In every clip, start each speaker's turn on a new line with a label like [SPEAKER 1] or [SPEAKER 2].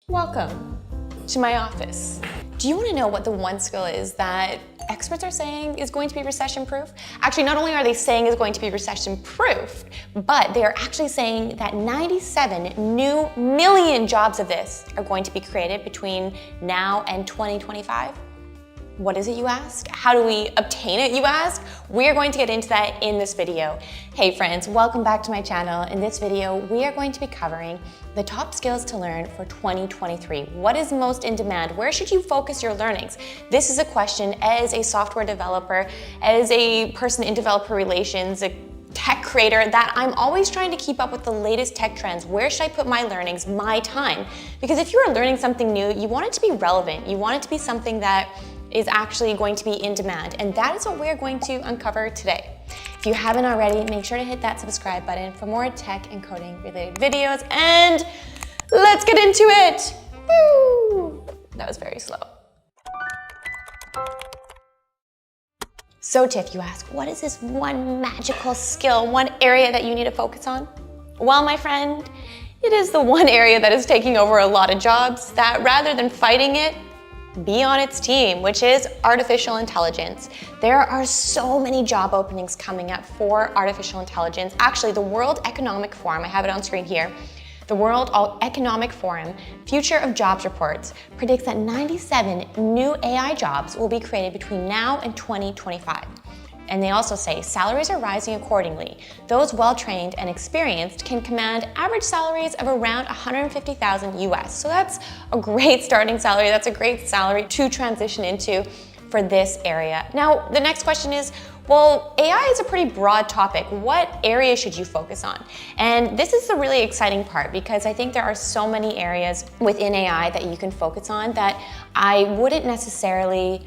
[SPEAKER 1] Welcome to my office. Do you want to know what the one skill is that experts are saying is going to be recession-proof? Actually, not only are they saying is going to be recession-proof, but they are actually saying that 97 new million jobs of this are going to be created between now and 2025. What is it, you ask? How do we obtain it, you ask? We are going to get into that in this video. Hey friends, welcome back to my channel. In this video, we are going to be covering the top skills to learn for 2023. What is most in demand? Where should you focus your learnings? This is a question as a software developer, as a person in developer relations, a tech creator, that I'm always trying to keep up with the latest tech trends. Where should I put my learnings, my time? Because if you are learning something new, you want it to be relevant. You want it to be something that is actually going to be in demand. And that is what we're going to uncover today. If you haven't already, make sure to hit that subscribe button for more tech and coding related videos. And let's get into it. Woo! That was very slow. So Tiff, you ask, what is this one magical skill, one area that you need to focus on? Well, my friend, it is the one area that is taking over a lot of jobs that rather than fighting it, be on its team, which is artificial intelligence. There are so many job openings coming up for artificial intelligence. Actually, the World Economic Forum, I have it on screen here, the World Economic Forum Future of Jobs reports predicts that 97 new AI jobs will be created between now and 2025. And they also say salaries are rising accordingly. Those well-trained and experienced can command average salaries of around 150,000 US. So that's a great starting salary. That's a great salary to transition into for this area. Now, the next question is, well, AI is a pretty broad topic. What area should you focus on? And this is the really exciting part because I think there are so many areas within AI that you can focus on that I wouldn't necessarily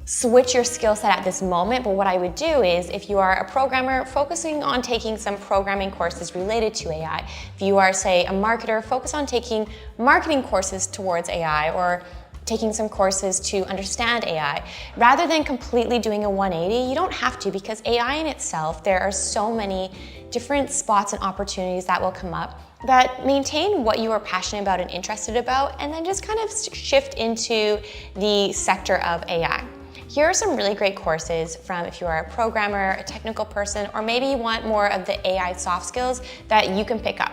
[SPEAKER 1] switch your skill set at this moment, but what I would do is, if you are a programmer, focusing on taking some programming courses related to AI. If you are, say, a marketer, focus on taking marketing courses towards AI or taking some courses to understand AI. Rather than completely doing a 180, you don't have to, because AI in itself, there are so many different spots and opportunities that will come up that maintain what you are passionate about and interested about, and then just kind of shift into the sector of AI. Here are some really great courses from if you are a programmer, a technical person, or maybe you want more of the AI soft skills that you can pick up.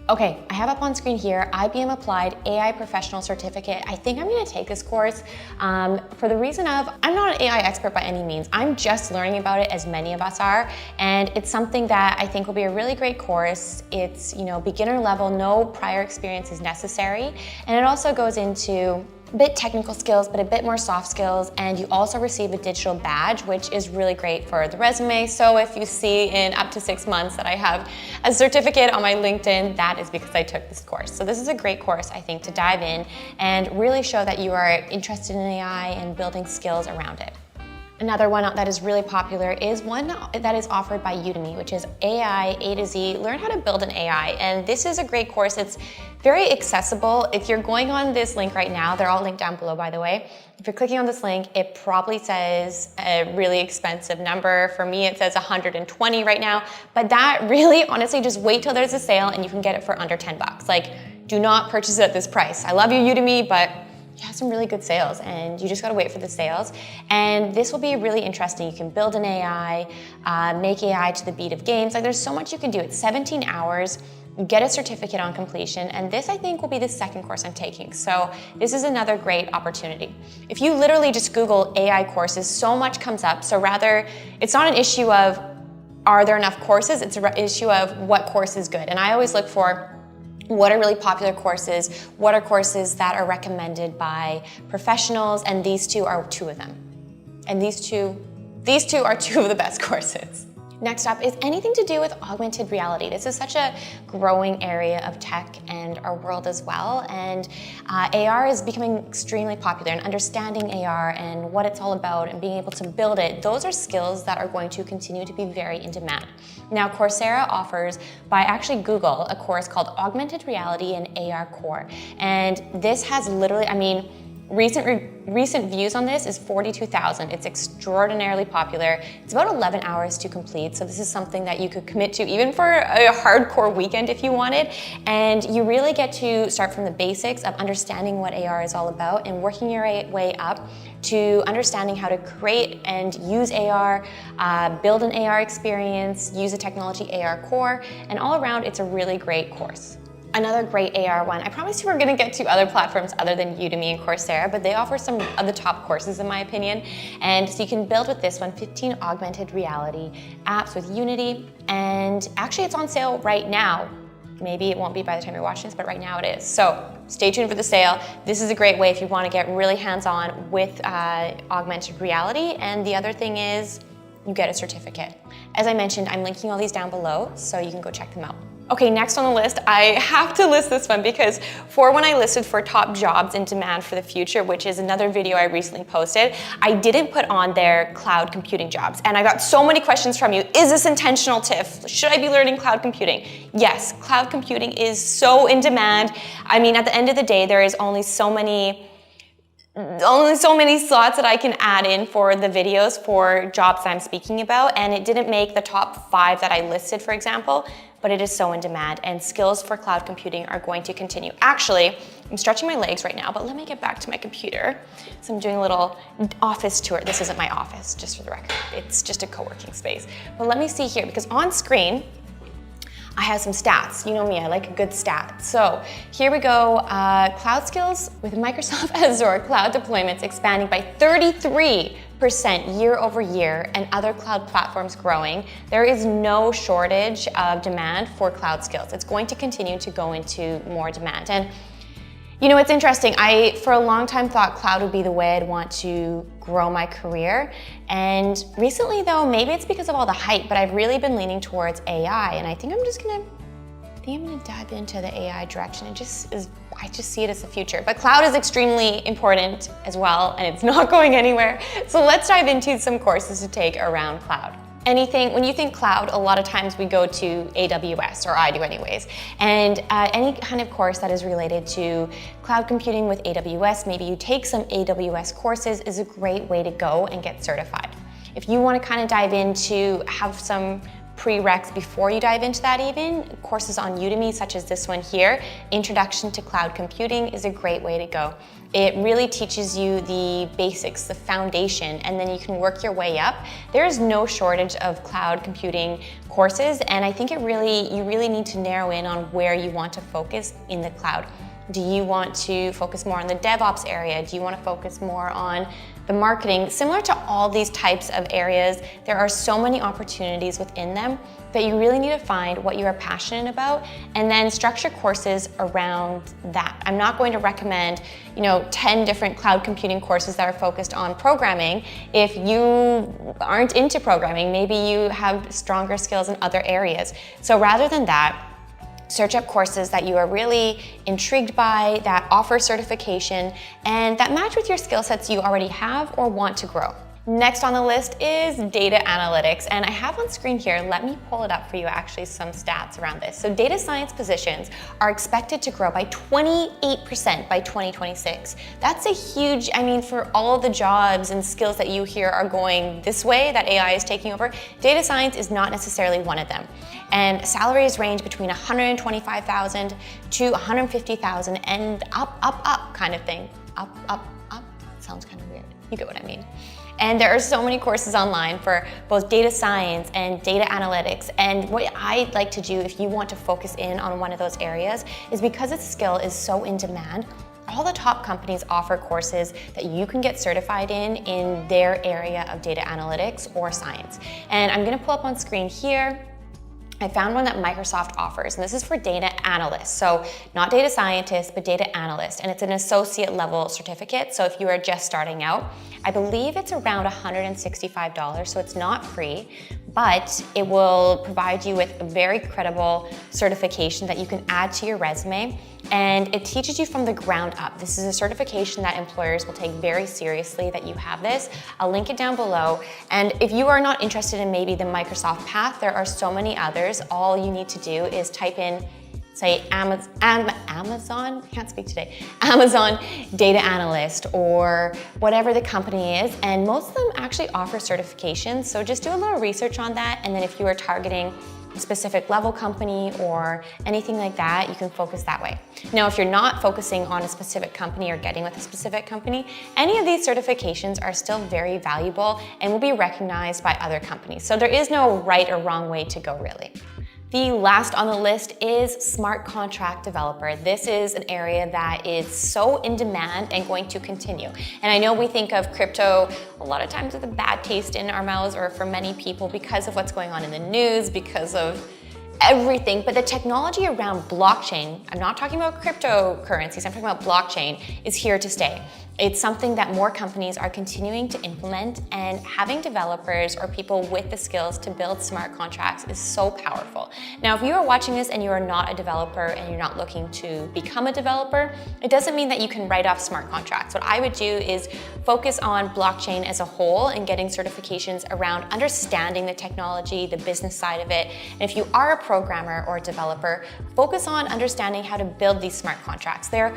[SPEAKER 1] Okay, I have up on screen here, IBM Applied AI Professional Certificate. I think I'm gonna take this course for the reason of, I'm not an AI expert by any means. I'm just learning about it, as many of us are, and it's something that I think will be a really great course. It's, beginner level, no prior experience is necessary, and it also goes into a bit technical skills, but a bit more soft skills, and you also receive a digital badge, which is really great for the resume. So if you see in up to 6 months that I have a certificate on my LinkedIn, that is because I took this course. So this is a great course, I think, to dive in and really show that you are interested in AI and building skills around it. Another one that is really popular is one that is offered by Udemy, which is AI A to Z, Learn How to Build an AI. And this is a great course. It's very accessible. If you're going on this link right now, they're all linked down below, by the way. If you're clicking on this link, it probably says a really expensive number. For me, it says 120 right now. But that really, honestly, just wait till there's a sale and you can get it for under 10 bucks. Like, do not purchase it at this price. I love you, Udemy, but you have some really good sales and you just gotta wait for the sales. And this will be really interesting. You can build an AI, make AI to the beat of games. Like, there's so much you can do. It's 17 hours, get a certificate on completion, and this, I think, will be the second course I'm taking. So this is another great opportunity. If you literally just Google AI courses, so much comes up. So rather, it's not an issue of, are there enough courses? It's an issue of what course is good. And I always look for, what are really popular courses? What are courses that are recommended by professionals? And these two are two of them. And these two are two of the best courses. Next up is anything to do with augmented reality. This is such a growing area of tech and our world as well. And AR is becoming extremely popular, and understanding AR and what it's all about and being able to build it, those are skills that are going to continue to be very in demand. Now, Coursera offers, by actually Google, a course called Augmented Reality and AR Core. And this has literally, Recent views on this is 42,000. It's extraordinarily popular. It's about 11 hours to complete, so this is something that you could commit to even for a hardcore weekend if you wanted. And you really get to start from the basics of understanding what AR is all about and working your way up to understanding how to create and use AR, build an AR experience, use a technology AR core, and all around it's a really great course. Another great AR one, I promised you we're gonna get to other platforms other than Udemy and Coursera, but they offer some of the top courses in my opinion. And so you can build with this one 15 augmented reality apps with Unity. And actually it's on sale right now. Maybe it won't be by the time you're watching this, but right now it is. So stay tuned for the sale. This is a great way if you wanna get really hands-on with augmented reality. And the other thing is you get a certificate. As I mentioned, I'm linking all these down below so you can go check them out. Okay, next on the list, I have to list this one because for when I listed for top jobs in demand for the future, which is another video I recently posted, I didn't put on there cloud computing jobs. And I got so many questions from you. Is this intentional, Tiff? Should I be learning cloud computing? Yes, cloud computing is so in demand. I mean, at the end of the day, there is only so many slots that I can add in for the videos for jobs that I'm speaking about, and it didn't make the top 5 that I listed, for example, but it is so in demand, and skills for cloud computing are going to continue. Actually, I'm stretching my legs right now, but let me get back to my computer. So I'm doing a little office tour. This isn't my office, just for the record. It's just a co-working space. But let me see here, because on screen, I have some stats. You know me, I like a good stat. So here we go, cloud skills with Microsoft Azure cloud deployments expanding by 33% year over year and other cloud platforms growing. There is no shortage of demand for cloud skills. It's going to continue to go into more demand. And you know, it's interesting. I, for a long time, thought cloud would be the way I'd want to grow my career. And recently, though, maybe it's because of all the hype, but I've really been leaning towards AI. And I think I'm gonna dive into the AI direction. I just see it as the future. But cloud is extremely important as well, and it's not going anywhere. So let's dive into some courses to take around cloud. When you think cloud, a lot of times we go to AWS, or I do anyways. And any kind of course that is related to cloud computing with AWS, maybe you take some AWS courses, is a great way to go and get certified. If you want to kind of dive into, have some prereqs before you dive into that even, courses on Udemy such as this one here, Introduction to Cloud Computing, is a great way to go. It really teaches you the basics, the foundation, and then you can work your way up. There is no shortage of cloud computing courses, and I think you really need to narrow in on where you want to focus in the cloud. Do you want to focus more on the DevOps area? Do you want to focus more on the marketing? Similar to all these types of areas, there are so many opportunities within them that you really need to find what you are passionate about and then structure courses around that. I'm not going to recommend, 10 different cloud computing courses that are focused on programming. If you aren't into programming, maybe you have stronger skills in other areas. So rather than that, search up courses that you are really intrigued by, that offer certification, and that match with your skill sets you already have or want to grow. Next on the list is data analytics, and I have on screen here, let me pull it up for you actually, some stats around this. So data science positions are expected to grow by 28% by 2026. That's a huge, for all the jobs and skills that you hear are going this way, that AI is taking over, data science is not necessarily one of them. And salaries range between $125,000 to $150,000 and up kind of thing. Up, sounds kind of weird. You get what I mean. And there are so many courses online for both data science and data analytics. And what I'd like to do if you want to focus in on one of those areas is, because this skill is so in demand, all the top companies offer courses that you can get certified in their area of data analytics or science. And I'm gonna pull up on screen here. I found one that Microsoft offers, and this is for data analysts. So not data scientists, but data analyst, and it's an associate level certificate. So if you are just starting out, I believe it's around $165, so it's not free, but it will provide you with a very credible certification that you can add to your resume, and it teaches you from the ground up. This is a certification that employers will take very seriously that you have this. I'll link it down below, and if you are not interested in maybe the Microsoft path, there are so many others. All you need to do is type in say Amazon, I can't speak today, Amazon data analyst or whatever the company is. And most of them actually offer certifications. So just do a little research on that. And then if you are targeting a specific level company or anything like that, you can focus that way. Now, if you're not focusing on a specific company or getting with a specific company, any of these certifications are still very valuable and will be recognized by other companies. So there is no right or wrong way to go, really. The last on the list is smart contract developer. This is an area that is so in demand and going to continue. And I know we think of crypto a lot of times with a bad taste in our mouths, or for many people because of what's going on in the news, because of everything, but the technology around blockchain, I'm not talking about cryptocurrencies, I'm talking about blockchain, is here to stay. It's something that more companies are continuing to implement, and having developers or people with the skills to build smart contracts is so powerful. Now, if you are watching this and you are not a developer and you're not looking to become a developer, it doesn't mean that you can write off smart contracts. What I would do is focus on blockchain as a whole and getting certifications around understanding the technology, the business side of it. And if you are a programmer or a developer, focus on understanding how to build these smart contracts. They're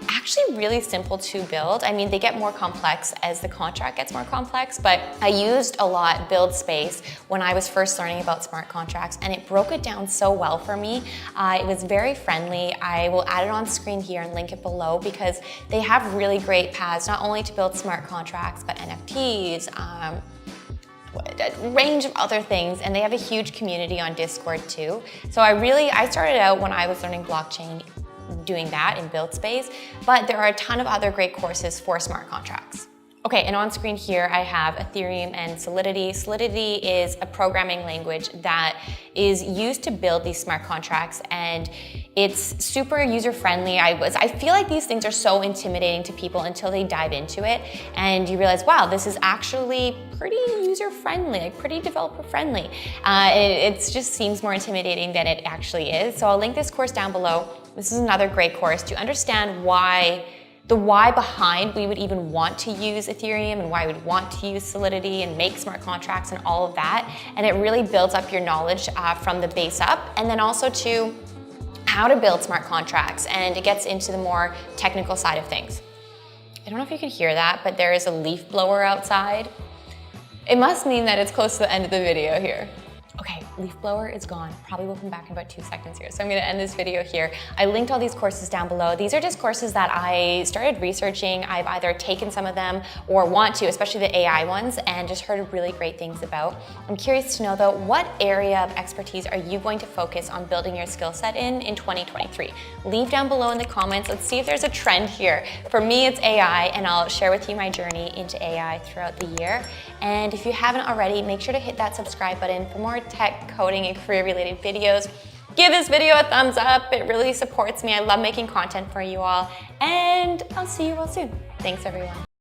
[SPEAKER 1] actually really simple to build. I mean, they get more complex as the contract gets more complex, but I used a lot BuildSpace when I was first learning about smart contracts, and it broke it down so well for me. It was very friendly. I will add it on screen here and link it below because they have really great paths, not only to build smart contracts, but NFTs, a range of other things, and they have a huge community on Discord too. So I started out when I was learning blockchain doing that in BuildSpace, but there are a ton of other great courses for smart contracts. Okay, and on screen here I have Ethereum and Solidity. Solidity is a programming language that is used to build these smart contracts, and it's super user-friendly. I feel like these things are so intimidating to people until they dive into it, and you realize, wow, this is actually pretty user-friendly, like pretty developer-friendly. It just seems more intimidating than it actually is. So I'll link this course down below. This is another great course to understand the why behind we would even want to use Ethereum and why we'd want to use Solidity and make smart contracts and all of that. And it really builds up your knowledge from the base up, and then also to how to build smart contracts, and it gets into the more technical side of things. I don't know if you can hear that, but there is a leaf blower outside. It must mean that it's close to the end of the video here. Okay, leaf blower is gone. Probably will come back in about 2 seconds here. So I'm gonna end this video here. I linked all these courses down below. These are just courses that I started researching. I've either taken some of them or want to, especially the AI ones, and just heard really great things about. I'm curious to know though, what area of expertise are you going to focus on building your skill set in 2023? Leave down below in the comments. Let's see if there's a trend here. For me, it's AI, and I'll share with you my journey into AI throughout the year. And if you haven't already, make sure to hit that subscribe button for more tech, coding, and career-related videos. Give this video a thumbs up. It really supports me. I love making content for you all. And I'll see you all soon. Thanks, everyone.